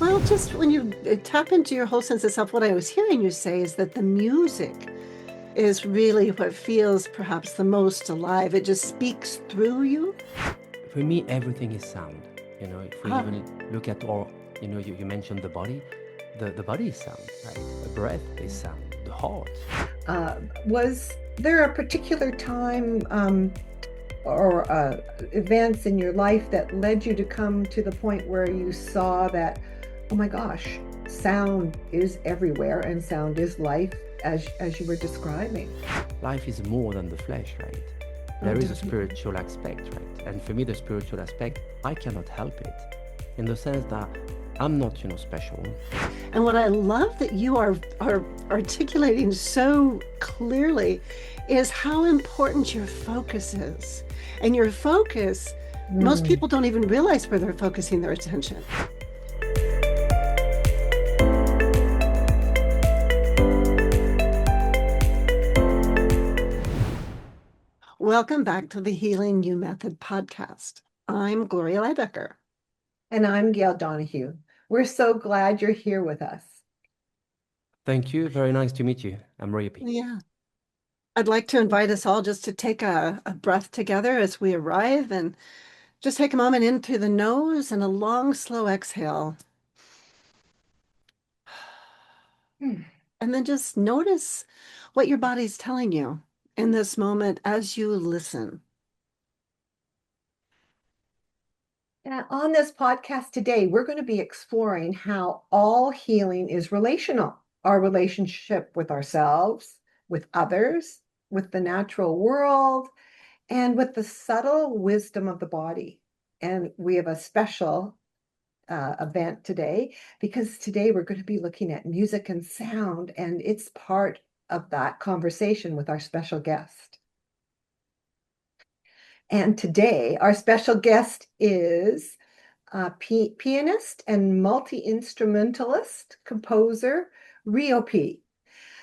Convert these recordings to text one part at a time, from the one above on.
Well, just when you tap into your whole sense of self, what I was hearing you say is that the music is really what feels perhaps the most alive. It just speaks through you. For me, everything is sound. If we Ah, even look at our, you mentioned the body, the body is sound, right? The breath is sound, the heart. Was there a particular time or events in your life that led you to come to the point where you saw that, oh my gosh, sound is everywhere and sound is life, as you were describing? Life is more than the flesh, right? oh, There is a definitely. spiritual aspect, right? And for me, the spiritual aspect, I cannot help it, in the sense that I'm not, special. And what I love that you are articulating so clearly is how important your focus is. And your focus, most Mm. people don't even realize where they're focusing their attention. Welcome back to the Healing You Method podcast. I'm Gloria Leibacher. And I'm Gail Donohue. We're so glad you're here with us. Thank you. Very nice to meet you. I'm very happy. Yeah. I'd like to invite us all just to take a breath together as we arrive and just take a moment in through the nose and a long, slow exhale. Hmm. And then just notice what your body's telling you in this moment as you listen. On this podcast today, we're going to be exploring how all healing is relational, our relationship with ourselves, with others, with the natural world, and with the subtle wisdom of the body. And we have a special event today because today we're going to be looking at music and sound, and it's part of that conversation with our special guest. And today, our special guest is pianist and multi-instrumentalist, composer, Rio P.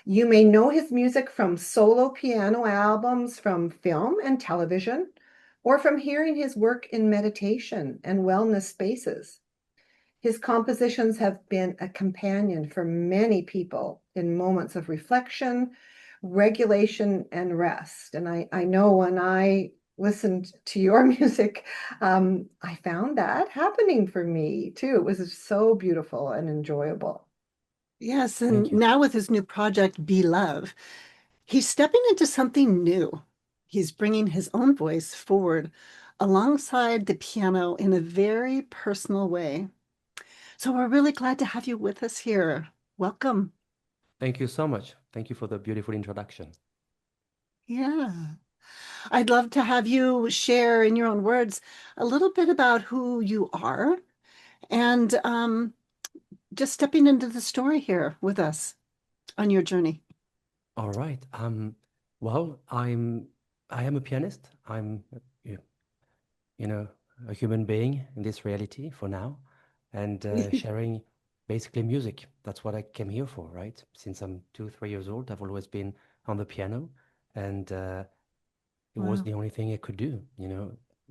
You may know his music from solo piano albums, from film and television, or from hearing his work in meditation and wellness spaces. His compositions have been a companion for many people in moments of reflection, regulation, and rest. And I know when I listened to your music, I found that happening for me too. It was so beautiful and enjoyable. Yes, Thank and you. now with his new project, Be Love, he's stepping into something new. He's bringing his own voice forward alongside the piano in a very personal way. So we're really glad to have you with us here. Welcome. Thank you so much. Thank you for the beautiful introduction. Yeah. I'd love to have you share in your own words a little bit about who you are and just stepping into the story here with us on your journey. All right. Well, I am a pianist. I'm, you you know, a human being in this reality for now, and sharing basically music. That's what I came here for, right? Since I'm 3 years old, I've always been on the piano, and it was Wow. the only thing I could do.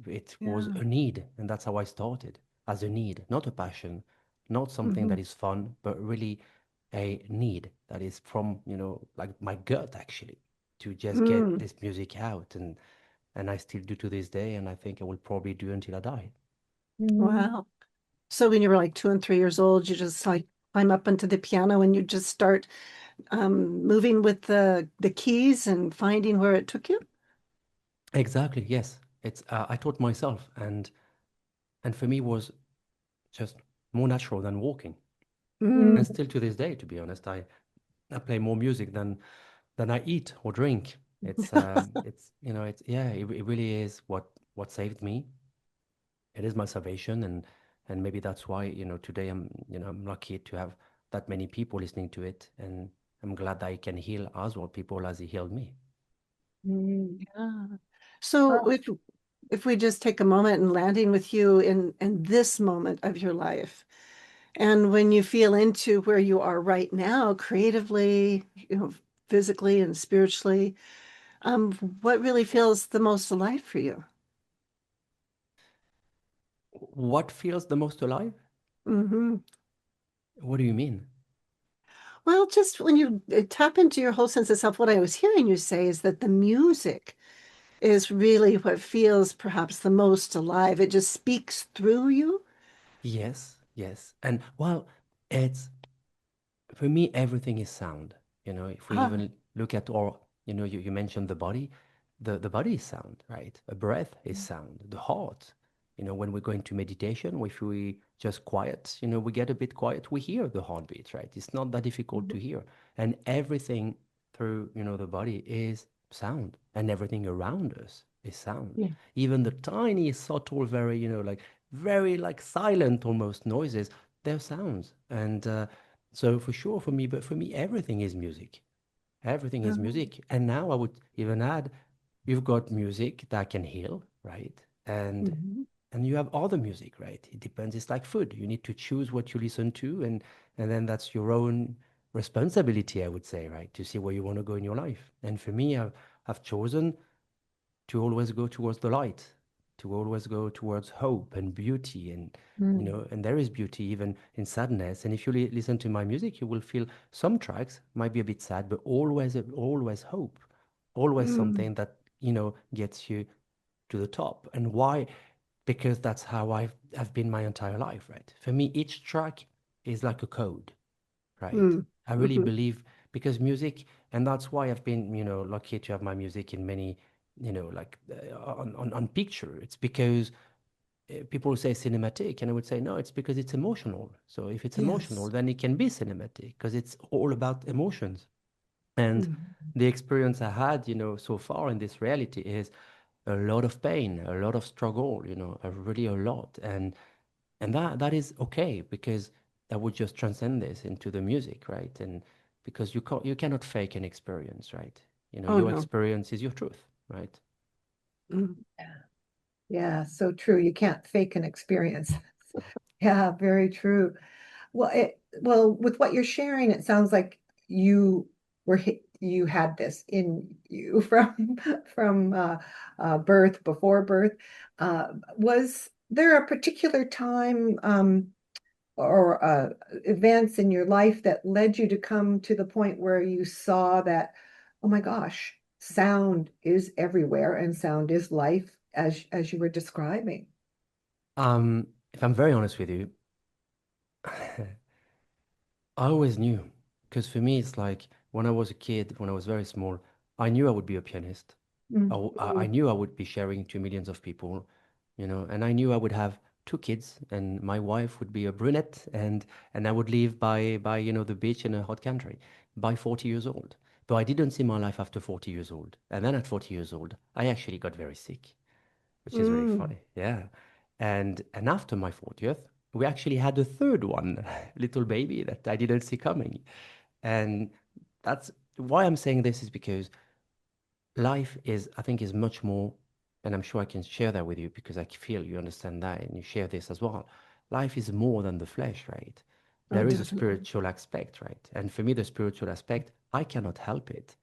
It was Yeah. a need, and that's how I started, as a need, not a passion, not something Hmm. that is fun, but really a need that is from, like my gut actually, to just get Mm. this music out, and I still do to this day, and I think I will probably do until I die. Mm. Wow. So when you were like 2 and 3 years old, you just like climb up onto the piano and you just start moving with the keys and finding where it took you? Exactly, yes. It's I taught myself, and for me was just more natural than walking. And Mm. still to this day, to be honest, I play more music than I eat or drink. It's it's yeah, it really is what saved me. It is my salvation, and maybe that's why, today I'm lucky to have that many people listening to it, and I'm glad that I can heal as well people as he healed me. Mm. Yeah. So Oh, if we just take a moment and landing with you in this moment of your life, and when you feel into where you are right now, creatively, physically and spiritually, what really feels the most alive for you? What feels the most alive? Hmm. What do you mean? Well, just when you tap into your whole sense of self, what I was hearing you say is that the music is really what feels perhaps the most alive. It just speaks through you. Yes, yes. And well, it's for me, everything is sound. If we Ah, even look at our, you mentioned the body, the body is sound, right? A breath is sound. The heart, when we go into meditation, if we just quiet, we get a bit quiet, we hear the heartbeat, right? It's not that difficult to mhm. hear. And everything through, the body is sound, and everything around us is sound. Yeah. Even the tiny, subtle, very, like very like silent almost noises, they're sounds. And so for sure for me, but for me, everything is music. Everything is Um, music. And now I would even add, you've got music that can heal, right? And mhm. and you have other music, right? It depends. It's like food. You need to choose what you listen to, and then that's your own responsibility, I would say, right? To see where you want to go in your life. And for me, I've chosen to always go towards the light, to always go towards hope and beauty, Mm. and there is beauty even in sadness. And if you listen to my music, you will feel some tracks might be a bit sad, but always hope, always Mm, something that gets you to the top. And why? Because that's how I've been my entire life, right? For me, each track is like a code, right? mm, I really mhm. believe because music, and that's why I've been, lucky to have my music in many, like on picture. It's because people say cinematic, and I would say no, it's because it's emotional. So if it's emotional, Yes. then it can be cinematic because it's all about emotions. And Mhm. the experience I had, so far in this reality is a lot of pain, a lot of struggle, really a lot. And that is okay because that would just transcend this into the music, right? And because you cannot fake an experience, right? Oh, Your no. experience is your truth, right? Mm. Yeah, yeah, so true. You can't fake an experience. Yeah, very true. Well, with what you're sharing, it sounds like you had this in you from birth, before birth. Was there a particular time or events in your life that led you to come to the point where you saw that, oh my gosh, sound is everywhere and sound is life, as you were describing? If I'm very honest with you, I always knew, because for me, it's like when I was a kid, when I was very small, I knew I would be a pianist. Mm. I knew I would be sharing to millions of people, and I knew I would have two kids, and my wife would be a brunette, and I would live by the beach in a hot country by 40 years old. But I didn't see my life after 40 years old. And then at 40 years old, I actually got very sick, which is very Mm. funny. Yeah. And after my 40th, we actually had a third one, little baby that I didn't see coming. And that's why I'm saying this is because life is, I think, is much more, and I'm sure I can share that with you because I feel you understand that and you share this as well. Life is more than the flesh, right? Oh, There is a definitely. spiritual aspect, right? And for me, the spiritual aspect, I cannot help it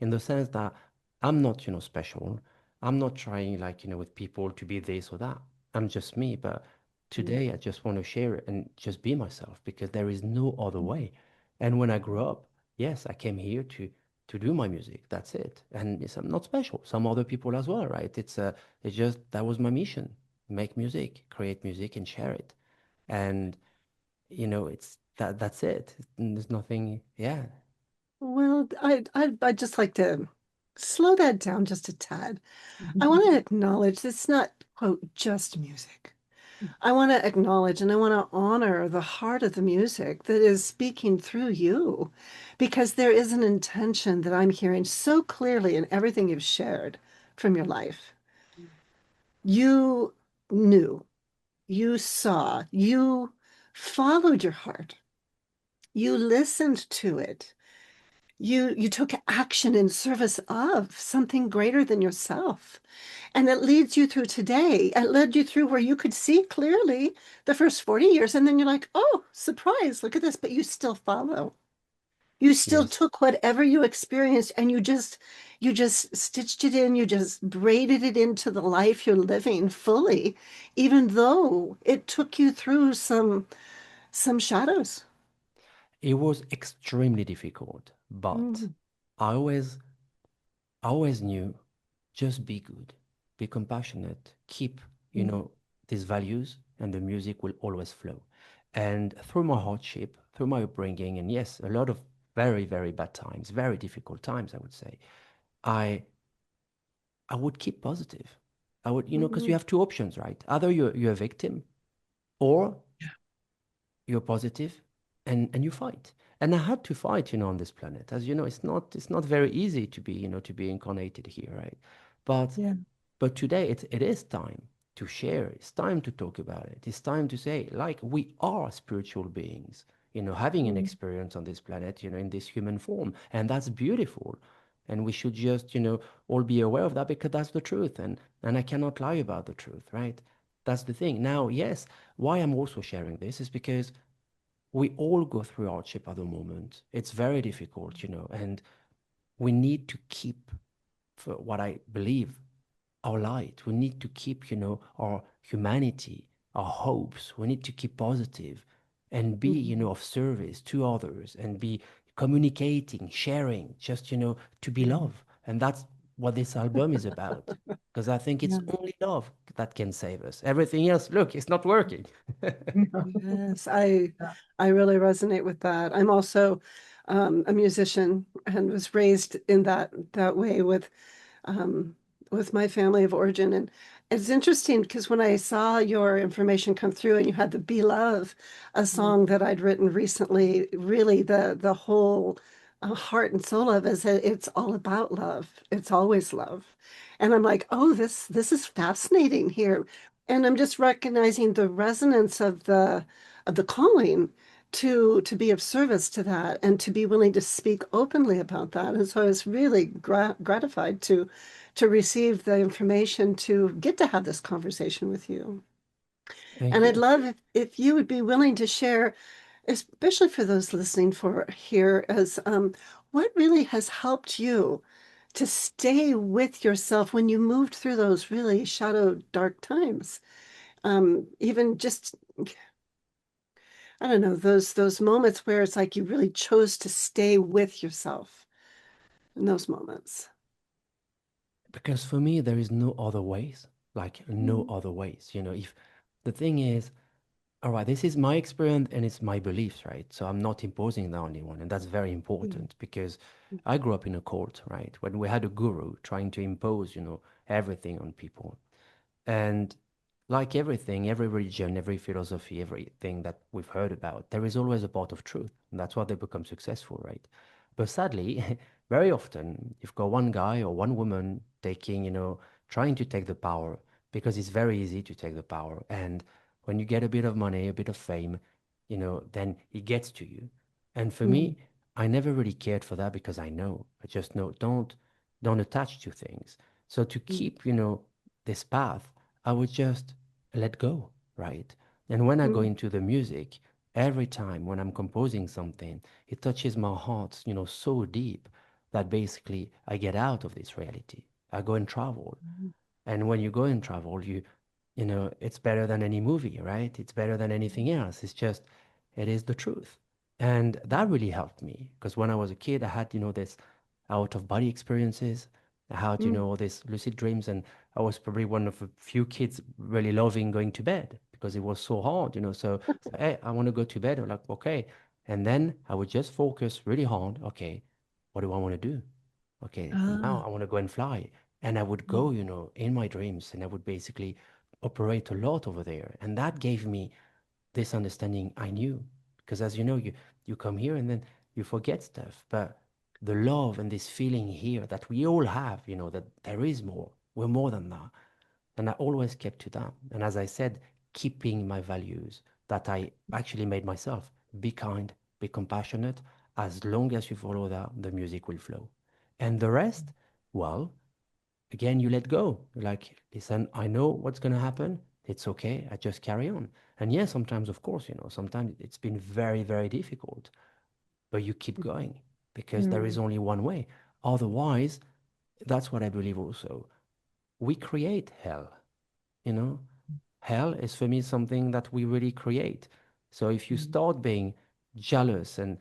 in the sense that I'm not, special. I'm not trying, like, with people to be this or that. I'm just me. But Mm. today, I just want to share it and just be myself because there is no other way. And when I grew up, yes, I came here to do my music. That's it. And I'm not special. Some other people as well, right? It's just that was my mission: make music, create music, and share it. And it's that's it. There's nothing. Yeah. Well, I'd just like to slow that down just a tad. I want to acknowledge it's not, quote, just music. I want to acknowledge and I want to honor the heart of the music that is speaking through you because there is an intention that I'm hearing so clearly in everything you've shared from your life. You knew, you saw, you followed your heart, you listened to it. You took action in service of something greater than yourself. And it leads you through today. It led you through where you could see clearly the first 40 years. And then you're like, oh, surprise, look at this. But you still follow. You still Yes. took whatever you experienced and you just stitched it in, you just braided it into the life you're living fully, even though it took you through some shadows. it was extremely difficult, but Mm, I always I always knew just be good, be compassionate, keep, you mm, know, these values and the music will always flow. And through my hardship, through my upbringing, and yes, a lot of very, very bad times, very difficult times, I would say, I I would keep positive. I would, because you mm, have two options, right? Either you're a victim or you're positive and you fight. And I had to fight, on this planet. As you know, it's not very easy to be incarnated here, right? But yeah. but today it is time to share. It's time to talk about it. It's time to say, like, we are spiritual beings, having an Mm, experience on this planet, in this human form. And that's beautiful. And we should just, all be aware of that because that's the truth. And I cannot lie about the truth, right? That's the thing. Now, yes, why I'm also sharing this is because we all go through hardship at the moment. It's very difficult, and we need to keep, for what I believe, our light. We need to keep, our humanity, our hopes. We need to keep positive and be, mm, of service to others and be communicating, sharing, just, to be yeah. love. And that's what this album is about. Because I think it's Yeah. only love that can save us. Everything else, look, it's not working. Yes, I really resonate with that. I'm also a musician and was raised in that way um, with my family of origin. And it's interesting because when I saw your information come through and you had the Be Love, a song that I'd written recently, really the whole heart and soul of it is that it's all about love. It's always love. And I'm like, oh, this is fascinating here. And I'm just recognizing the resonance of the calling to be of service to that and to be willing to speak openly about that. And so I was really gratified to receive the information to get to have this conversation with you. Thank And I'd you. love if you would be willing to share, especially for those listening for here, as what really has helped you to stay with yourself when you moved through those really shadow dark times. Even just I don't know, those moments where it's like you really chose to stay with yourself in those moments. Because for me, there is no other ways, like no Mm, other ways. If the thing is, all right, this is my experience and it's my beliefs, right? So I'm not imposing that on anyone. And that's very mm, important because I grew up in a cult, right? When we had a guru trying to impose, everything on people. And like everything, every religion, every philosophy, everything that we've heard about, there is always a part of truth. And that's why they become successful, right? But sadly, very often you've got one guy or one woman taking, trying to take the power because it's very easy to take the power. And when you get a bit of money, a bit of fame, then it gets to you. And for mm, me, I never really cared for that because I just know, don't attach to things. So to mm, keep, this path, I would just let go, right? And when I go mm, into the music, every time when I'm composing something, it touches my heart, so deep that basically I get out of this reality. I go and travel. mm, And when you go and travel, it's better than any movie, right? It's better than anything else. It's just, it is the truth. And that really helped me because when I was a kid, I had, this out of body experiences. I had, mm. all these lucid dreams. And I was probably one of a few kids really loving going to bed because it was so hard, So, hey, I want to go to bed. I'm like, okay. And then I would just focus really hard. Okay, what do I want to do? Okay, now Ah, I want to go and fly. And I would mm, go, in my dreams and I would basically operate a lot over there. And that gave me this understanding I knew. Because as you know, you come here and then you forget stuff. But the love and this feeling here that we all have, that there is more. We're more than that. And I always kept to that. And as I said, keeping my values that I actually made myself. Be kind, be compassionate. As long as you follow that, the music will flow. And the rest, well, again, you let go. You're like, listen, I know what's going to happen. It's okay. I just carry on. And yeah, sometimes, of course, sometimes it's been very, very difficult, but you keep going because there is Mm. only one way. Otherwise, that's what I believe also. We create hell, you know? Hell is for me something that we really create. So if you mm, start being jealous and,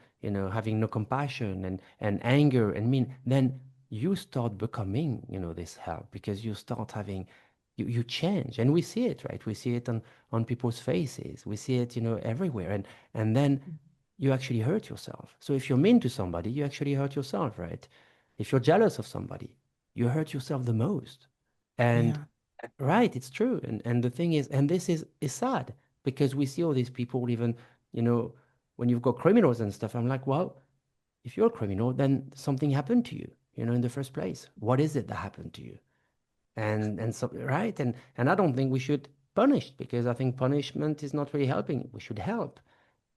having no compassion and anger and mean, then you start becoming, this hell, because you start having, you change. And we see it, right? We see it on people's faces. We see it, everywhere. And then you actually hurt yourself. So if you're mean to somebody, you actually hurt yourself, right? If you're jealous of somebody, you hurt yourself the most. And Yeah. right, it's true. And the thing is, and this is sad, because we see all these people, even, you know, when you've got criminals and stuff, I'm like, well, if you're a criminal, then something happened to you, in the first place. What is it that happened to you? And so, right, and I don't think we should punish, because I think punishment is not really helping. We should help.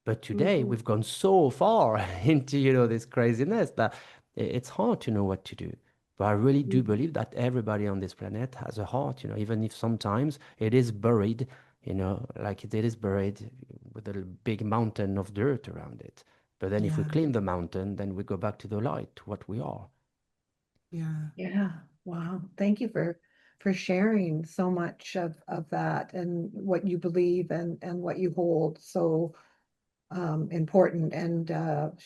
But today Mhm. we've gone so far into, this craziness that it's hard to know what to do. But I really do Mhm. believe that everybody on this planet has a heart, even if sometimes it is buried, like it is buried with a big mountain of dirt around it. But then if we Yeah. clean the mountain, then we go back to the light, to what we are. Yeah. Yeah. Wow. Thank you for sharing so much of that and what you believe and what you hold so important, and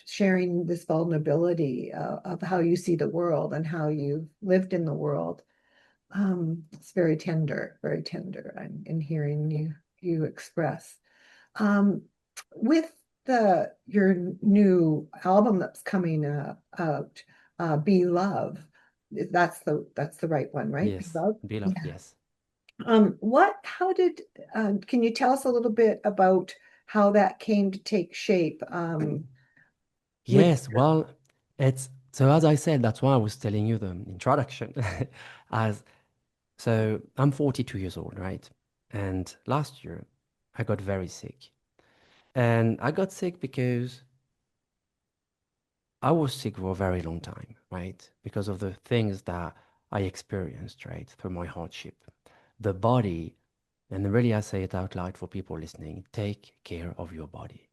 sharing this vulnerability of how you see the world and how you've lived in the world. It's very tender. I'm in hearing you express. Um, with your new album that's coming out, Be Love. That's the right one, right? Be Yes, Love. beloved, Yeah. yes. How did can you tell us a little bit about how that came to take shape with Yes, well, it's so, as I said, that's why I was telling you the introduction. As So I'm 42 years old, right? And last year I got very sick. And I got sick because I was sick for a very long time, right? Because of the things that I experienced, right? Through my hardship. The body, and really I say it out loud for people listening, take care of your body.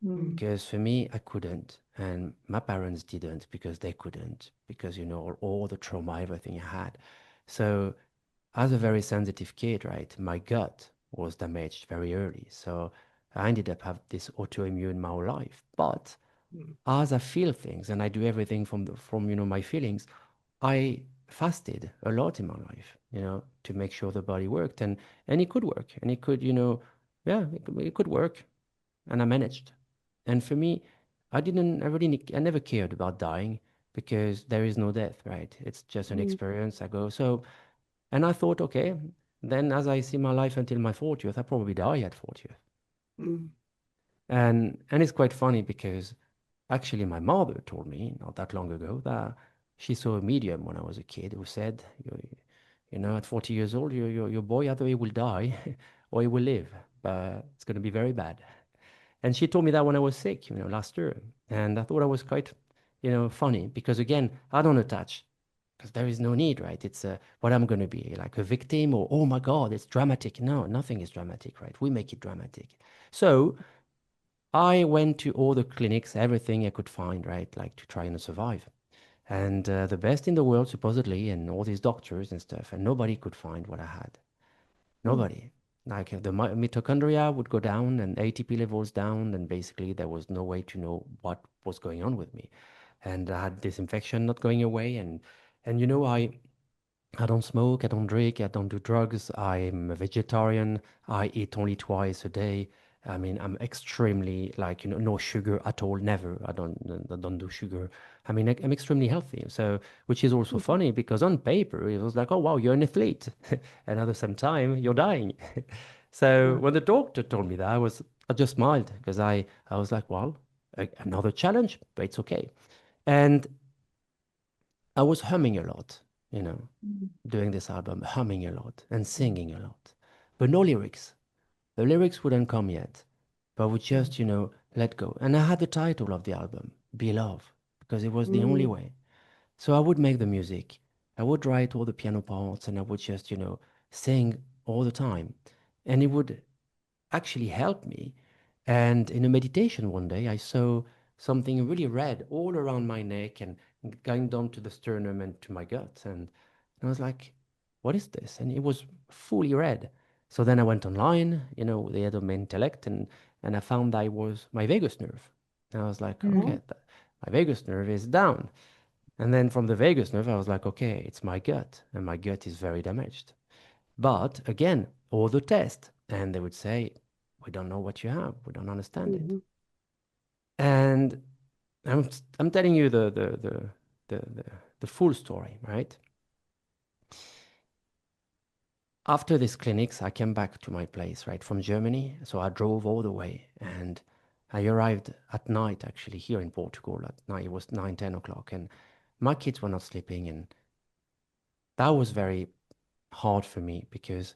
Mm, Because for me, I couldn't, and my parents didn't because they couldn't, because, all the trauma, everything I had. So as a very sensitive kid, right, my gut was damaged very early. So I ended up having this autoimmune my whole life. But mm, as I feel things and I do everything from my feelings, I fasted a lot in my life, to make sure the body worked, and it could work, and it could, yeah, it could work, and I managed. And for me, I never cared about dying, because there is no death, right? It's just an Mm. experience. I go so. And I thought, okay, then as I see my life until my 40th, I probably die at 40th. Mm. And it's quite funny, because actually my mother told me not that long ago that she saw a medium when I was a kid who said, at 40 years old, your boy either he will die or he will live, but it's going to be very bad. And she told me that when I was sick, last year. And I thought it was quite, funny, because again, I don't attach, because there is no need, right? It's what I'm going to be, like a victim, or, oh my God, it's dramatic. No, nothing is dramatic, right? We make it dramatic. So I went to all the clinics, everything I could find, right? Like, to try and survive. And the best in the world, supposedly, and all these doctors and stuff, and nobody could find what I had. Mm. Nobody. Like, the mitochondria would go down and ATP levels down, and basically there was no way to know what was going on with me. And I had this infection not going away, and I don't smoke, I don't drink, I don't do drugs. I'm a vegetarian. I eat only twice a day. I mean, I'm extremely, like, no sugar at all, never. I don't do sugar. I mean, I'm extremely healthy. So, which is also Mhm. funny, because on paper it was like, oh wow, you're an athlete, and at the same time you're dying. So Yeah. when the doctor told me that, I just smiled, because I was like, well, another challenge, but it's okay. And I was humming a lot, you know Mm. doing this album, humming a lot and singing a lot, but no lyrics. The lyrics wouldn't come yet, but we mm, just, let go. And I had the title of the album, Be Love, because it was the only Mm. way. So I would make the music, I would write all the piano parts, and I would just, sing all the time. And it would actually helped me. And in a meditation one day, I saw something really red all around my neck and going down to the sternum and to my gut. And I was like, what is this? And it was fully red. So then I went online, with the aid of my intellect, and I found that it was my vagus nerve. And I was like, Mhm. okay, my vagus nerve is down. And then from the vagus nerve, I was like, okay, it's my gut, and my gut is very damaged. But again, all the tests, and they would say, we don't know what you have, we don't understand it. Mhm. And I'm telling you the, the, the full story, right? After these clinics, I came back to my place, right, from Germany. So I drove all the way, and I arrived at night, actually, here in Portugal at night. It was 9, 10 o'clock, and my kids were not sleeping. And that was very hard for me because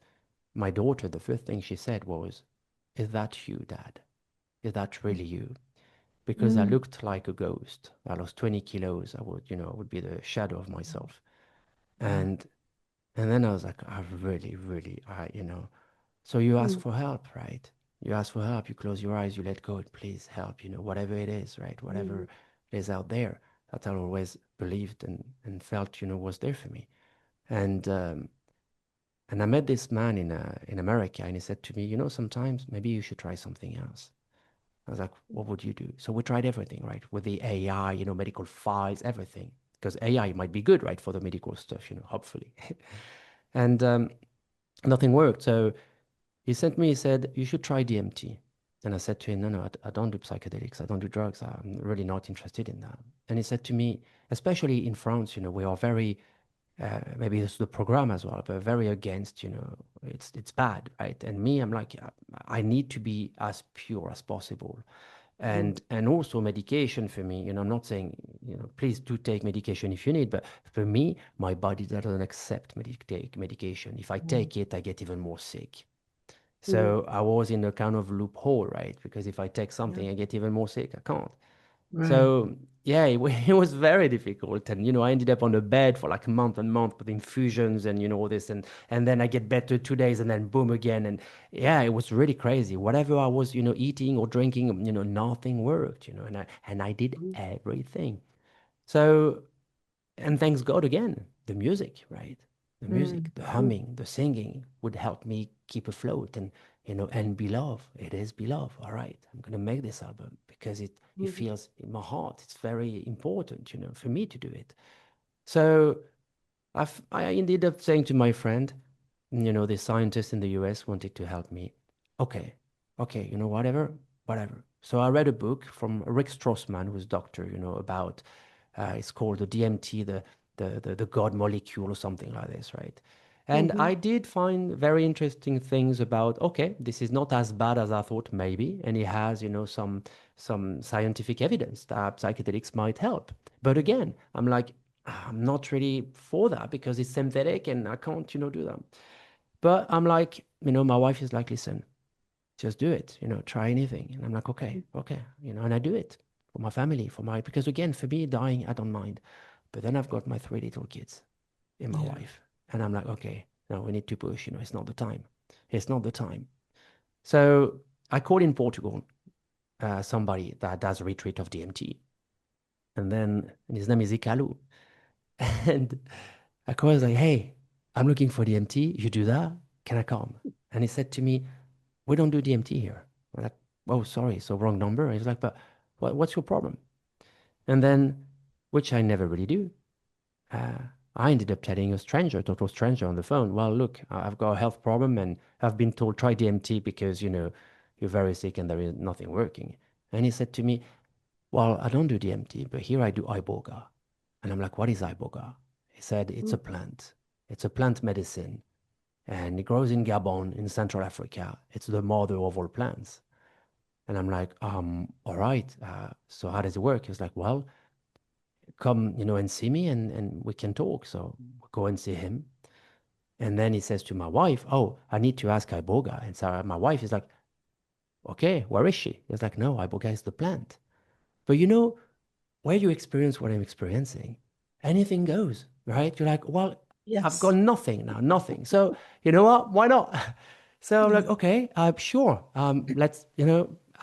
my daughter, the first thing she said was, is that you, Dad? Is that really you? Because I Mm. looked like a ghost. I lost 20 kilos. I would be the shadow of myself. Wow. And and then I was like, I really, really, So you ask Mm. for help, right? You ask for help. You close your eyes. You let go. Please help. Whatever it is, right? Whatever Mhm. is out there that I always believed and felt, was there for me. And and I met this man in America, and he said to me, sometimes maybe you should try something else. I was like, what would you do? So we tried everything, right? With the AI, medical files, everything. Because AI might be good, right, for the medical stuff, hopefully. And nothing worked. So he sent me, he said, you should try DMT. And I said to him, no, no, I don't do psychedelics. I don't do drugs. I'm really not interested in that. And he said to me, especially in France, we are very, maybe it's the program as well, but very against, it's bad, right? And me, I'm like, I need to be as pure as possible. Mhm. And also medication for me, I'm not saying, please do take medication if you need, but for me, my body doesn't accept medication. If I Mm. take it, I get even more sick. Mm. So I was in a kind of loophole, right? Because if I take Yeah. something, I get even more sick. I can't. Right. So yeah, it was very difficult, and I ended up on the bed for like a month and month with infusions and all this, and then I get better 2 days, and then boom again, and yeah, it was really crazy. Whatever I was eating or drinking, nothing worked, and I did Mhm. everything. So and thanks God again, the music, right? The music, Mm. the Mm. humming, the singing would help me keep afloat and be love. It is be love. All right, I'm gonna make this album because it Mhm. feels in my heart. It's very important, for me to do it. So I ended up saying to my friend, the scientist in the US wanted to help me. Okay, okay, whatever, whatever. So I read a book from Rick Strassman, who's doctor, about it's called the DMT, the God molecule or something like this, right? And Mhm. I did find very interesting things about, okay, this is not as bad as I thought maybe, and it has, some scientific evidence that psychedelics might help. But again, I'm like, I'm not really for that because it's synthetic and I can't, do that. But I'm like, my wife is like, listen, just do it, try anything. And I'm like, okay, okay, and I do it for my family, because again, for me, dying, I don't mind. But then I've got my 3 little kids in my Yeah. wife. And I'm like, okay, no, we need to push, it's not the time. It's not the time. So I called in Portugal somebody that does a retreat of DMT. And his name is Ikalu. And I called like, hey, I'm looking for DMT. You do that? Can I come? And he said to me, we don't do DMT here. I'm like, oh, sorry, so wrong number. And he's like, but what's your problem? And then, which I never really do, uh, I ended up telling a stranger, a total stranger on the phone, well, look, I've got a health problem and I've been told try DMT because, you're very sick and there is nothing working. And he said to me, well, I don't do DMT, but here I do iboga. And I'm like, what is iboga? He said, it's a Mhm. plant. It's a plant medicine. And it grows in Gabon, in Central Africa. It's the mother of all plants. And I'm like, all right. So how does it work? He was like, well, come, and see me and we can talk. So we go and see him. And then he says to my wife, oh, I need to ask iboga. And so my wife is like, okay, where is she? He's like, no, iboga is the plant. But where you experience what I'm experiencing, anything goes, right? You're like, well, I've got Yes. nothing now, nothing. So you know what? Why not? So I'm Yeah. like, okay, sure. Let's,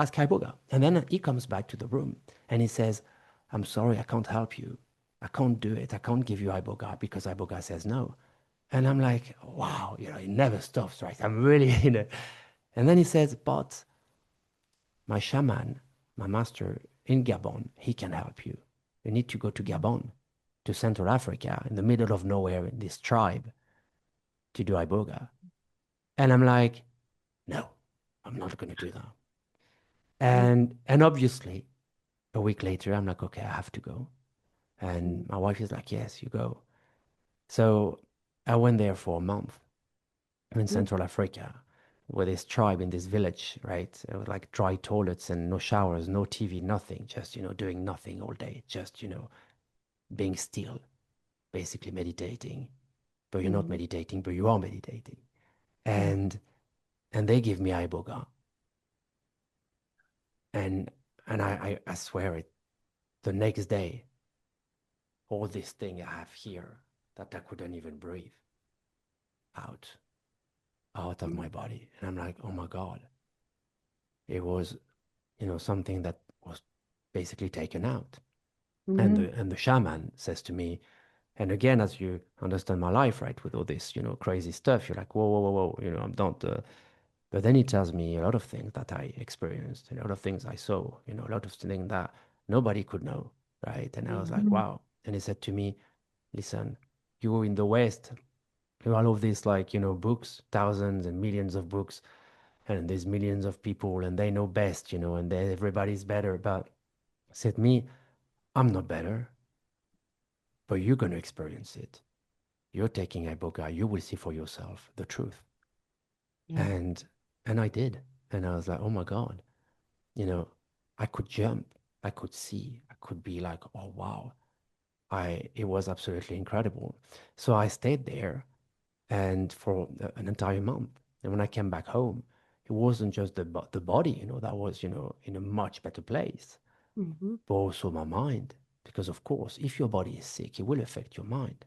ask Kaiboga. And then he comes back to the room and he says, I'm sorry, I can't help you. I can't do it. I can't give you Iboga because Iboga says no. And I'm like, wow, it never stops, right? I'm really, And then he says, but my shaman, my master, in Gabon, he can help you. You need to go to Mm. Gabon, to Central Africa, in the middle of nowhere, in this tribe, to do iboga. And I'm like, no, I'm not going to do that. Yeah. And obviously, a week later, I'm like, okay, I have to go. Mm. And my wife is like, yes, you go. So I went there for a month in Mm. Central Africa with this tribe in this village, right? It was like dry toilets and no showers, no TV, nothing, just, doing nothing all day, just, being still, basically meditating. But you're not Mm. meditating, but you are meditating. Yeah. And they give me iboga. And I swear it, the next day, all this thing I have here that I couldn't even breathe out, out of Mm. my body. And I'm like, oh my God, it was, something that was basically taken out. And Mm. the shaman says to me, and again, as you understand my life, right, with all this, crazy stuff, you're like, whoa, whoa, whoa, whoa, I'm not. But then he tells me a lot of things that I experienced, and a lot of things I saw, a lot of things that nobody could know, right? And I was Yeah. like, wow. And he said to me, listen, you in the West, you all of these like, books, thousands and millions of books, and there's millions of people, and they know best, and everybody's better. But said me, I'm not better, but you're going to experience it. You're taking iboga, you will see for yourself the truth. Yeah. And I did. And I was like, oh my God, you know, I could jump, I could see, I could be like, oh wow. It was absolutely incredible. So I stayed there and for an entire month. And when I came back home, it wasn't just the body, that was, in a much better place, Mm-hmm. but also my mind. Because of course, if your body is sick, it will affect your mind.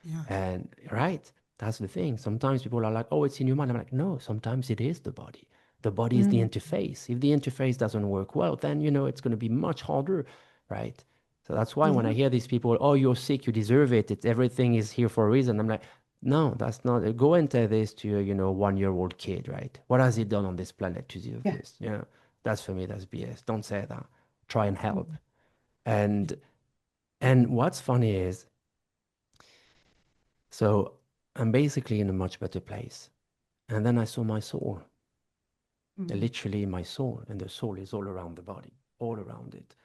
Yeah. And right, that's the thing. Sometimes people are like, oh, it's in your mind. I'm like, no, sometimes it is the body. The body is the Mm. interface. If the interface doesn't work well, then, it's going to be much harder, right? So that's why when I Yeah. hear these people, oh, you're sick, you deserve it. Everything is here for a reason. I'm like, no, that's not. Go and tell this to a, 1-year-old kid, right? What has he done on this planet to deserve Yeah. this? That's for me, that's BS. Don't say that. Try and help. Mm. Yeah. And what's funny is, so I'm basically in a much better place. And then I saw my soul, Mm. literally my soul, and the soul is all around the body, all around it.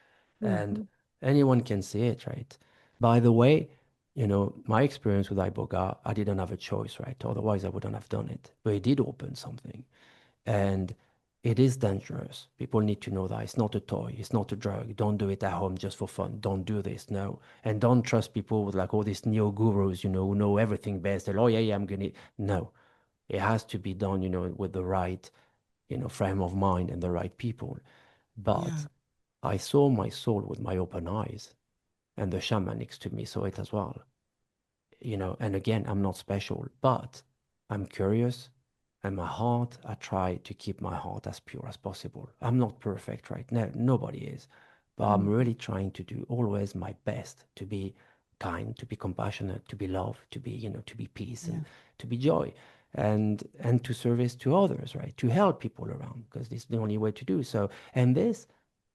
And Mm-hmm. anyone can see it, right? By the way, my experience with Iboga, I didn't have a choice, right? Otherwise, I wouldn't have done it. But it did open something. And it is dangerous. People need to know that it's not a toy, it's not a drug. Don't do it at home just for fun. Don't do this, no. And don't trust people with like all these neo gurus, who know everything best. They're, oh yeah, yeah, I'm gonna. No, it has to be done, with the right, frame of mind and the right people. But Yeah. I saw my soul with my open eyes, and the shaman next to me saw it as well. And again, I'm not special, but I'm curious. And my heart, I try to keep my heart as pure as possible. I'm not perfect, right? No, nobody is. But I'm Mm. really trying to do always my best to be kind, to be compassionate, to be love, to be, to be peace Yeah. and to be joy and to service to others, right? To help people around, because this is the only way to do so. And this,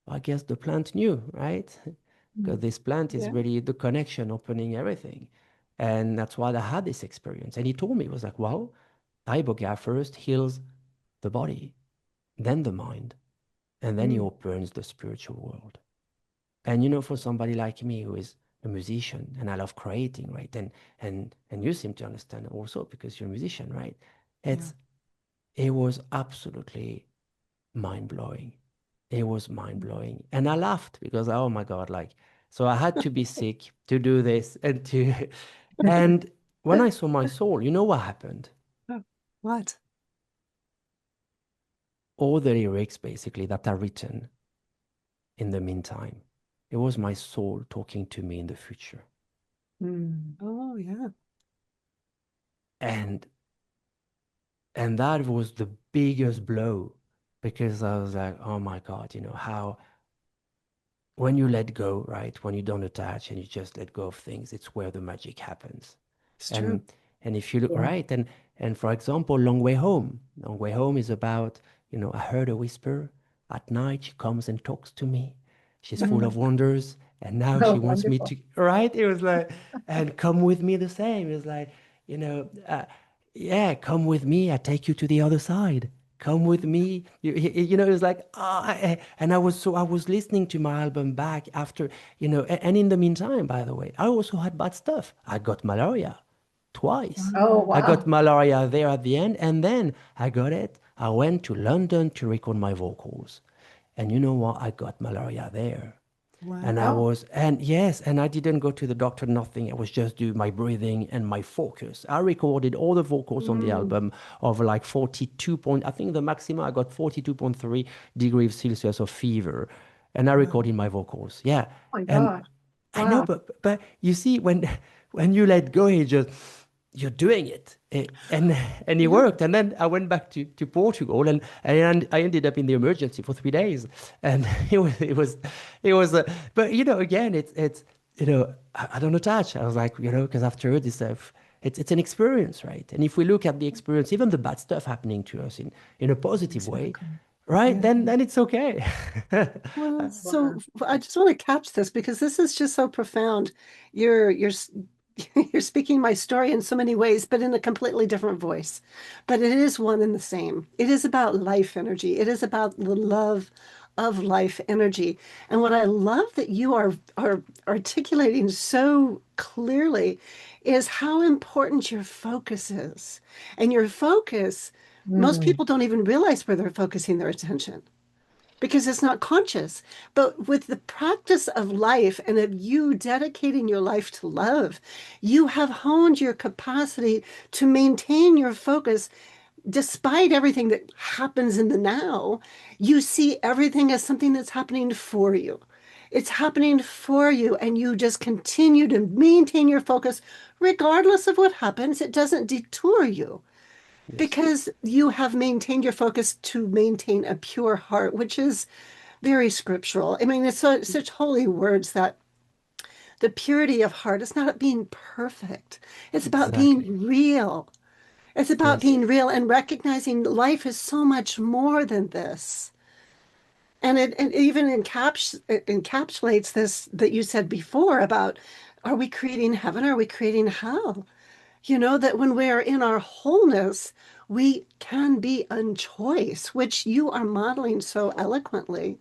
I guess the plant knew, right? Because Mm. this plant is Yeah. really the connection, opening everything. And that's why I had this experience. And he told me, he was like, well, iboga first heals the body, then the mind, and then he Mm. opens the spiritual world. And for somebody like me who is a musician and I love creating, right? And you seem to understand also because you're a musician, right? Yeah. It's it was absolutely mind blowing. It was mind blowing. And I laughed because, oh my God, like, so I had to be sick to do this and to, and when I saw my soul, you know what happened? Oh, what? All the lyrics basically that are written in the meantime, it was my soul talking to me in the future. Mm. Oh, yeah. And, and that was the biggest blow because I was like, oh my God, how when you let go, right? When you don't attach and you just let go of things, it's where the magic happens. It's true. And if you look Yeah. right, and for example, Long Way Home. Long Way Home is about, I heard a whisper at night. She comes and talks to me. she's full of wonders, and now Oh, she wants me wonderful. to, right? It was like, and come with me the same. It was like, you know, yeah, come with me. I take you to the other side. Come with me. You know, it was like, and I was listening to my album back after, you know, and in the meantime, by the way, I also had bad stuff. I got malaria twice. Oh, I got wow. malaria there at the end, and then I got it. I went to London to record my vocals. And you know what? I got malaria there. And I Wow. Oh, was, and yes, and I didn't go to the doctor, nothing. I was just do my breathing and my focus. I recorded all the vocals on the Mm. album of like 42 point, I think the maximum I got 42.3 degrees Celsius of fever. And I Wow. recorded my vocals. Yeah. my And gosh. I know, Wow. but you see, when when you let go, you just you're doing it. And it Yeah. worked. And then I went back to Portugal, and I ended up in the emergency for 3 days. And it was but you know, again, it's you know, I don't attach. I was like, you know, because after this stuff, it's an experience, right? And if we look at the experience, even the bad stuff happening to us in a positive way, Exactly. right? Yeah. Then it's okay. Well, Wow. so I just want to catch this because this is just so profound. You're you're speaking my story in so many ways, but in a completely different voice. But it is one and the same. It is about life energy. It is about the love of life energy. And what I love that you are articulating so clearly is how important your focus is. And your focus, most Mm. people don't even realize where they're focusing their attention because it's not conscious. But with the practice of life and of you dedicating your life to love, you have honed your capacity to maintain your focus despite everything that happens in the now. You see everything as something that's happening for you. It's happening for you, and you just continue to maintain your focus regardless of what happens. It doesn't detour you Yes, because you have maintained your focus to maintain a pure heart, which is very scriptural. I mean, it's such holy words that the purity of heart is not about being perfect. It's about exactly. being real. It's about Yes, being real and recognizing life is so much more than this. And it even it encapsulates this that you said before about, are we creating heaven? Or are we creating hell? You know, that when we're in our wholeness, we can be in choice, which you are modeling so eloquently.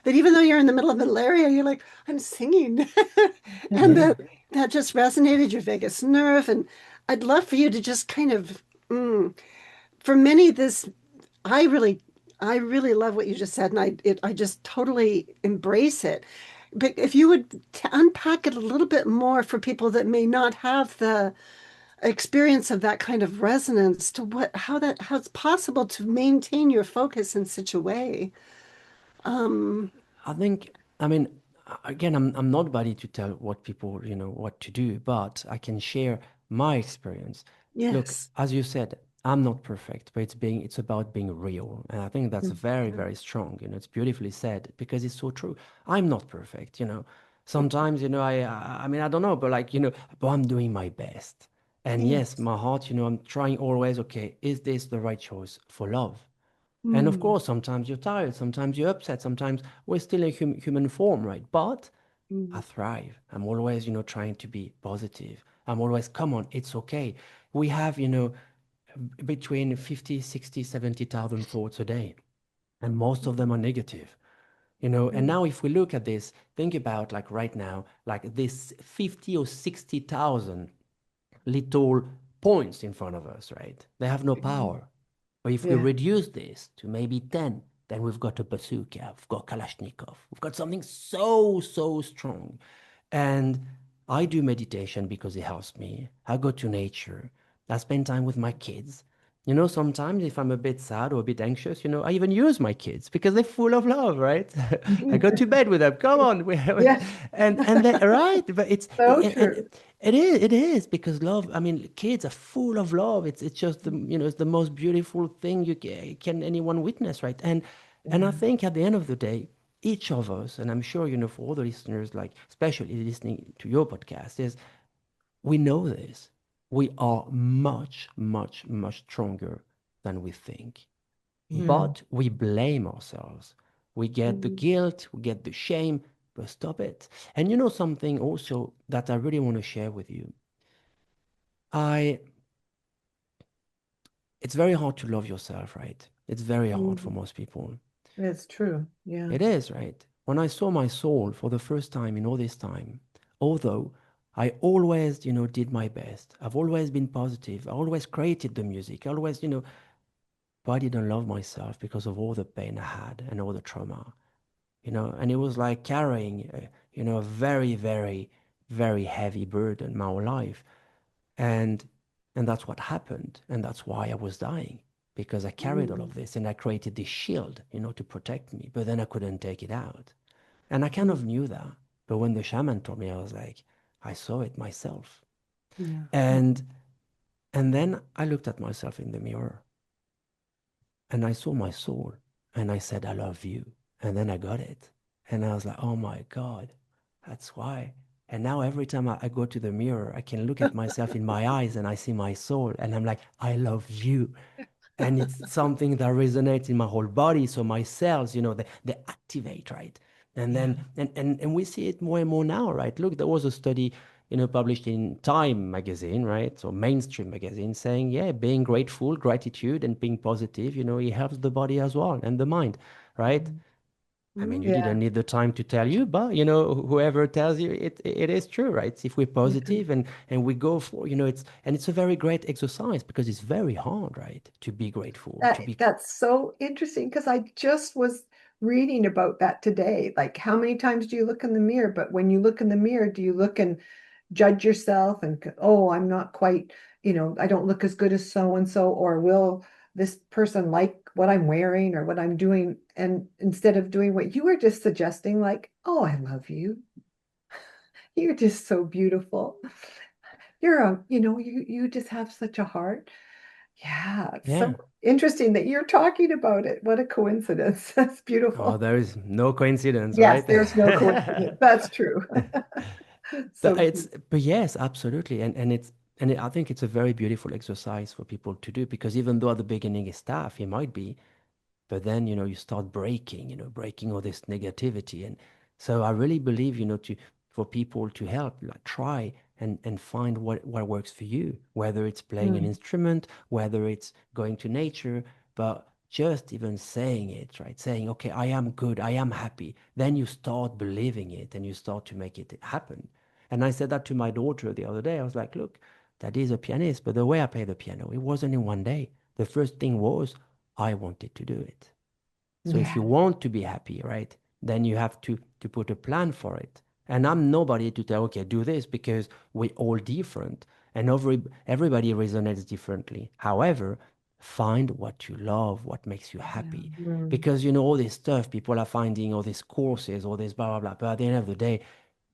That even though you're in the middle of malaria, you're like, I'm singing. And yeah. that just resonated your vagus nerve. And I'd love for you to just kind of, for many, I really, I really love what you just said. And I just totally embrace it. But if you would unpack it a little bit more for people that may not have the experience of that kind of resonance to how it's possible to maintain your focus in such a way. Um, I think, I mean, again, I'm not body to tell what people, you know, what to do, but I can share my experience. Look, yes. as you said, I'm not perfect, but it's about being real. And I think that's very, very strong. You know, it's beautifully said because it's so true. I'm not perfect, you know. Sometimes, you know, I mean, I don't know, but like, you know, but I'm doing my best. And yes, Yes. my heart, you know, I'm trying always, okay, is this the right choice for love? And of Mm, course, sometimes you're tired, sometimes you're upset, sometimes we're still in human form, right? But I mm, thrive. I'm always, you know, trying to be positive. I'm always, come on, it's okay. We have, you know, between 50, 60, 70,000 thoughts a day, and most of them are negative. You know, and mm, now if we look at this, think about like right now, like this 50 or 60,000 little points in front of us, right? They have no mm, power. But if we Yeah. reduce this to maybe 10, then we've got a bazooka, we've got Kalashnikov, we've got something so, so strong. And I do meditation because it helps me. I go to nature. I spend time with my kids. You know, sometimes if I'm a bit sad or a bit anxious, you know, I even use my kids because they're full of love, right? I go to bed with them. Come on, Yes. and they right, but So and true. it is because love. I mean, kids are full of love. It's just the you know it's the most beautiful thing can anyone witness, right? And I Yeah. think at the end of the day, each of us, and I'm sure you know for all the listeners, like especially listening to your podcast, is we know this. We are much, much, much stronger than we think. yeah. Mm. But we blame ourselves. We get the Mm, guilt, we get the shame, but stop it. And you know something also that I really want to share with you. I It's very hard to love yourself, right? It's very hard for Mm, most people. that's true. Yeah. It is, right? When I saw my soul for the first time in all this time, although I always, did my best. I've always been positive. I always created the music. I always, but I didn't love myself because of all the pain I had and all the trauma, and it was like carrying, a very, very, very heavy burden my whole life. And and that's what happened. And that's why I was dying, because I carried all Mm, of this and I created this shield, to protect me. But then I couldn't take it out. And I kind mm, of knew that. But when the shaman told me, I was like, I saw it myself. Yeah. And and then I looked at myself in the mirror and I saw my soul and I said, I love you. And then I got it. And I was like, oh my God, that's why. And now every time I go to the mirror, I can look at myself in my eyes and I see my soul and I'm like, I love you. And it's something that resonates in my whole body. So my cells, they activate, right? And yeah. then and we see it more and more now, right? Look, there was a study, published in Time magazine, right? So mainstream magazine saying, yeah, being grateful, gratitude, and being positive, it helps the body as well and the mind, right? I mean, you Mm. Yeah. didn't need the time to tell you, but whoever tells you it is true, right? If we're Mhm. positive and we go for, it's a very great exercise because it's very hard, right? To be grateful, to be That's so interesting because I just was reading about that today. Like, how many times do you look in the mirror? But when you look in the mirror, do you look and judge yourself and, oh, I'm not quite, I don't look as good as so and so, or will this person like what I'm wearing or what I'm doing? And instead of doing what you were just suggesting, like, oh, I love you. You're just so beautiful. You just have such a heart. Yeah, it's yeah. so interesting that you're talking about it. What a coincidence. That's Oh, beautiful. there is no coincidence, Yes, right? there's no coincidence. That's true. But So cute. yes, absolutely. I think it's a very beautiful exercise for people to do, because even though at the beginning it's tough, it might be, but then you start breaking all this negativity. And so I really believe, to for people to help, like, try and find what works for you, whether it's playing an Mm, instrument, whether it's going to nature, but just even saying it, right? Saying, okay, I am good, I am happy, then you start believing it and you start to make it happen. And I said that to my daughter the other day. I was like, look, Daddy is a pianist, but the way I play the piano, it wasn't in one day. The first thing was I wanted to do it. So if you yeah. want to be happy, right, then you have to put a plan for it. And I'm nobody to tell, okay, do this, because we're all different and everybody resonates differently. However, find what you love, what makes you Yeah. happy. Mm, Because all this stuff, people are finding all these courses, all this blah blah blah. But at the end of the day,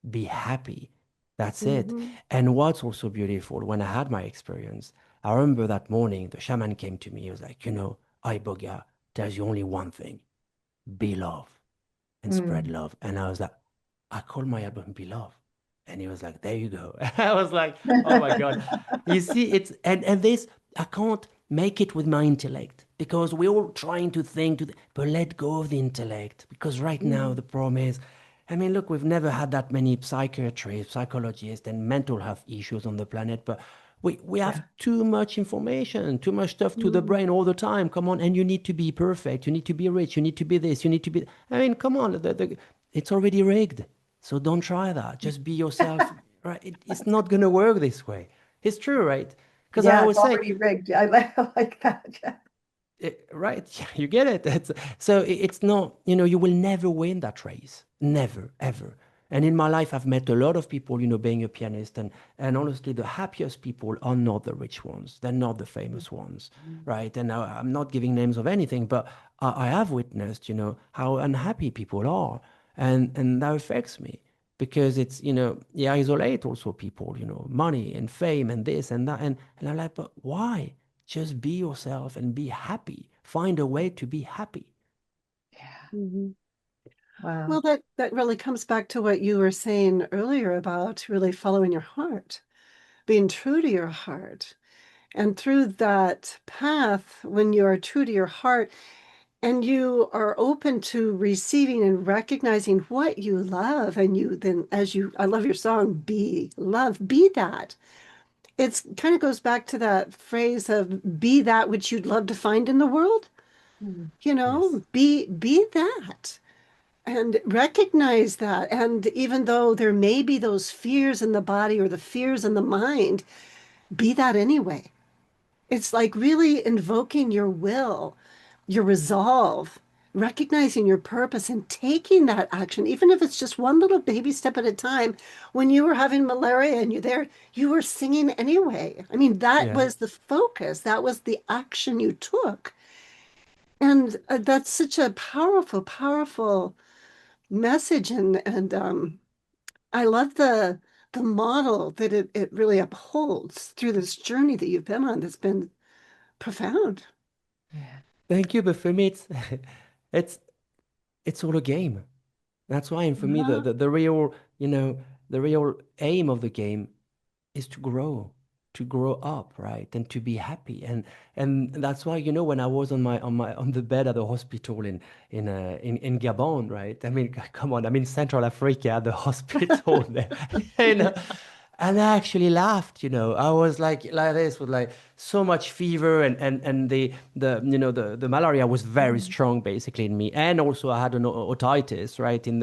be happy. That's it. Mhm. And what's also beautiful, when I had my experience, I remember that morning the shaman came to me. He was like, Iboga tells you only one thing: be love and spread mm. love. And I was like, I called my album Be Love. And he was like, there you go. I was like, oh my God. You see, it's and this, I can't make it with my intellect, because we're all trying to think but let go of the intellect. Because right now Mm, the problem is, I mean, look, we've never had that many psychiatrists, psychologists, and mental health issues on the planet, but we have yeah. too much information, too much stuff to the Mm. brain all the time. Come on, and you need to be perfect. You need to be rich. You need to be this. You need to be. I mean, come on, it's already rigged. So don't try that. Just be yourself. Right? It's not gonna work this way. It's true, right? Because I Yeah, it's always say, already rigged. I like that. Yeah. right, you get it. So it's not, you will never win that race. Never, ever. And in my life, I've met a lot of people, being a pianist, and honestly, the happiest people are not the rich ones. They're not the famous ones, right? And I'm not giving names of anything, but I have witnessed, how unhappy people are, and that affects me, because it's, you isolate also people, money and fame and this and that, and I'm like, but why? Just be yourself and be happy. Find a way to be happy. Yeah. Mhm. Wow. Well, that really comes back to what you were saying earlier about really following your heart, being true to your heart. And through that path, when you are true to your heart and you are open to receiving and recognizing what you love, and you then, as you, I love your song, be love, be that. It's kind of goes back to that phrase of be that which you'd love to find in the world. Mm. Yes. Be that and recognize that. And even though there may be those fears in the body or the fears in the mind, be that anyway. It's like really invoking your will, your resolve, recognizing your purpose and taking that action, even if it's just one little baby step at a time. When you were having malaria and you're there, you were singing anyway. I mean, that Yeah. was the focus, that was the action you took. And that's such a powerful, powerful message. And I love the model that it really upholds through this journey that you've been on that's been profound. Yeah. Thank you, but for me, it's it's all a game. That's why, and for me, Yeah. the real, the real aim of the game is to grow up, right, and to be happy, and that's why, when I was on the bed at the hospital in Gabon, right? I mean, come on, I'm in Central Africa at the hospital there, you know, and I actually laughed, I was like this with like so much fever, and the malaria was very Mm. strong basically in me, and also I had an otitis, right, in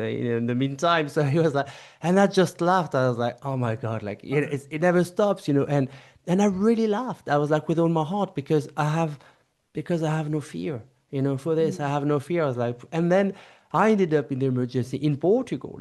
the meantime. So he was like, and I just laughed. I was like, oh my God, like it never stops, and I really laughed. I was like with all my heart, because I have no fear, for this. I Mm. have no fear. I was like, and then I ended up in the emergency in Portugal,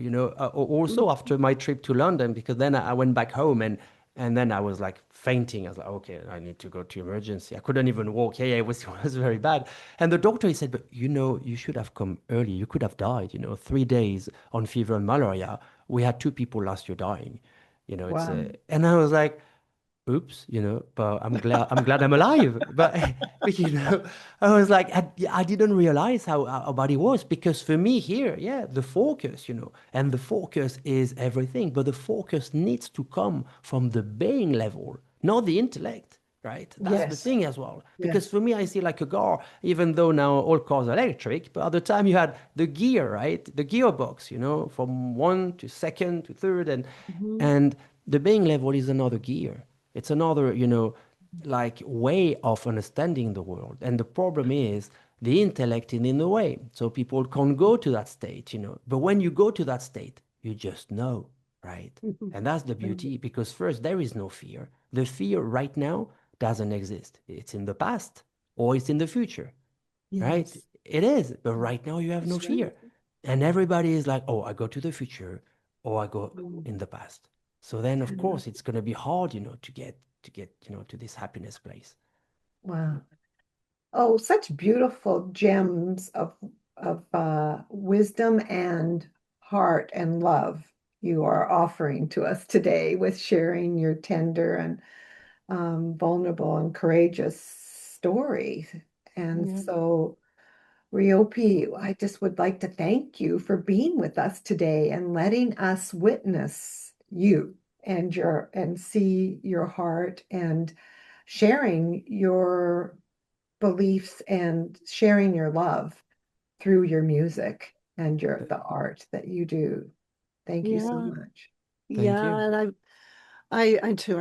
also after my trip to London, because then I went back home, and then I was like fainting. I was like, okay, I need to go to emergency. I couldn't even walk. Yeah, it was, it was very bad. And the doctor, he said, but you should have come early. You could have died, 3 days on fever and malaria. We had two people last year dying. Wow. And I was like, oops, but I'm glad I'm alive. But, but I was like, I didn't realize how bad it was, because for me here, yeah, the focus, and the focus is everything, but the focus needs to come from the being level, not the intellect, right? That's the Yes. thing as well. Because Yes. for me, I see like a car, even though now all cars are electric, but at the time you had the gear, right? The gearbox, from one to second to third, and Mhm. and the being level is another gear. It's another, like way of understanding the world. And the problem is the intellect is in the way. So people can't go to that state, But when you go to that state, you just know, right? Mhm. And that's the beauty, because first, there is no fear. The fear right now doesn't exist. It's in the past or it's in the future, right? Yes, It is. But right now, you have no that's right. fear. And everybody is like, oh, I go to the future or I go Mm. in the past. So then, of Yeah. course, it's going to be hard, to get, to this happiness place. Wow. Oh, such beautiful gems of wisdom and heart and love you are offering to us today with sharing your tender and vulnerable and courageous story. And Yeah. so, Riopi, I just would like to thank you for being with us today and letting us witness you and see your heart and sharing your beliefs and sharing your love through your music and Th- the art that you do. Thank you so Yeah. much. Thank Yeah. you. And I too,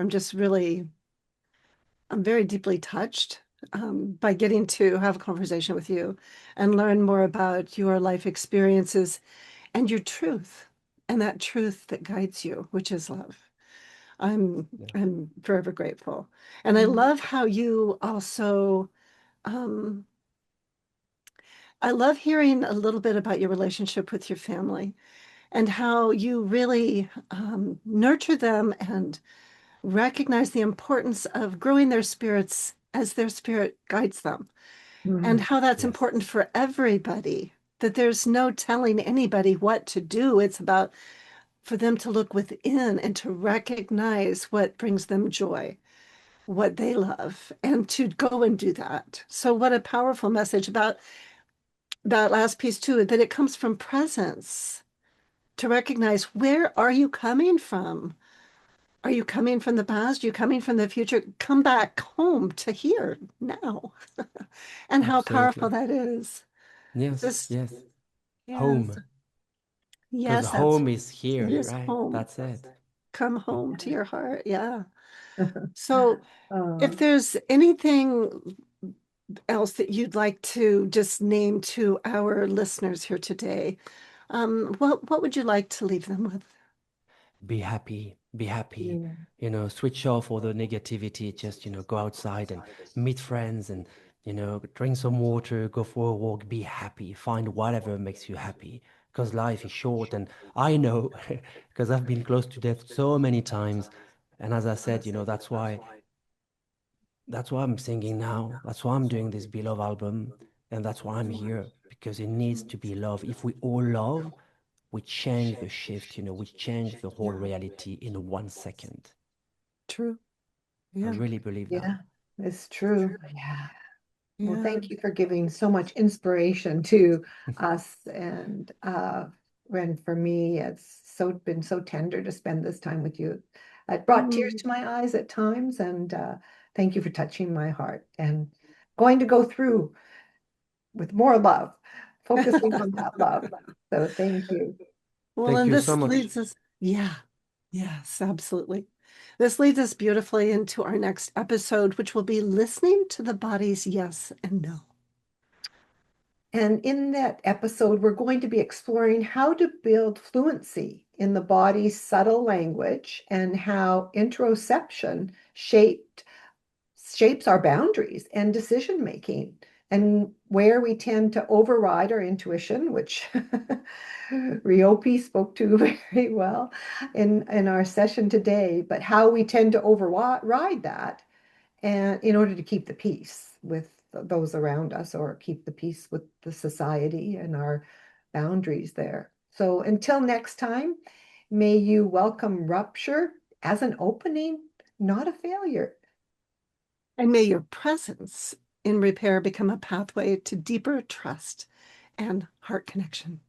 I'm very deeply touched by getting to have a conversation with you and learn more about your life experiences and your truth and that truth that guides you, which is love. I'm Yeah. I'm forever grateful. And I Mm. love how you also um, I love hearing a little bit about your relationship with your family and how you really nurture them and recognize the importance of growing their spirits as their spirit guides them, and Mm. how that's Yes. important for everybody, that there's no telling anybody what to do. It's about for them to look within and to recognize what brings them joy, what they love, and to go and do that. So what a powerful message about that last piece too, that it comes from presence, to recognize where are you coming from? Are you coming from the past? Are you coming from the future? Come back home to here now. And how powerful Absolutely. that is. Yes, This, yes. yes, Home. Because yes, home is it here, is right? home. That's it. Come home to your heart. Yeah. So Uh, if there's anything else that you'd like to just name to our listeners here today, what would you like to leave them with? Be happy, be happy. yeah, Switch off all the negativity. Just, go outside and meet friends and, drink some water, go for a walk, be happy. Find whatever makes you happy because life is short. And I know because I've been close to death so many times. And as I said, that's why I'm singing now. That's why I'm doing this Beloved album. And that's why I'm here because it needs to be love. If we all love, we change the shift, we change the whole Yeah, reality in 1 second. true. I Yeah, really believe that. yeah, it's true. Yeah. Well, yeah. thank you for giving so much inspiration to us, and for me, it's been so tender to spend this time with you. It brought tears Mm. to my eyes at times, and thank you for touching my heart and going to go through with more love, focusing on that love. So thank you. Well, Thank and you so this much. leads us, yeah, yes, absolutely. This leads us beautifully into our next episode, which will be listening to the body's yes and no. And in that episode, we're going to be exploring how to build fluency in the body's subtle language and how interoception shapes our boundaries and decision making, and where we tend to override our intuition, which Ryopi spoke to very well in our session today, but how we tend to override that and in order to keep the peace with those around us or keep the peace with the society and our boundaries there. So until next time, may you welcome rupture as an opening, not a failure. And may your presence in repair become a pathway to deeper trust and heart connection.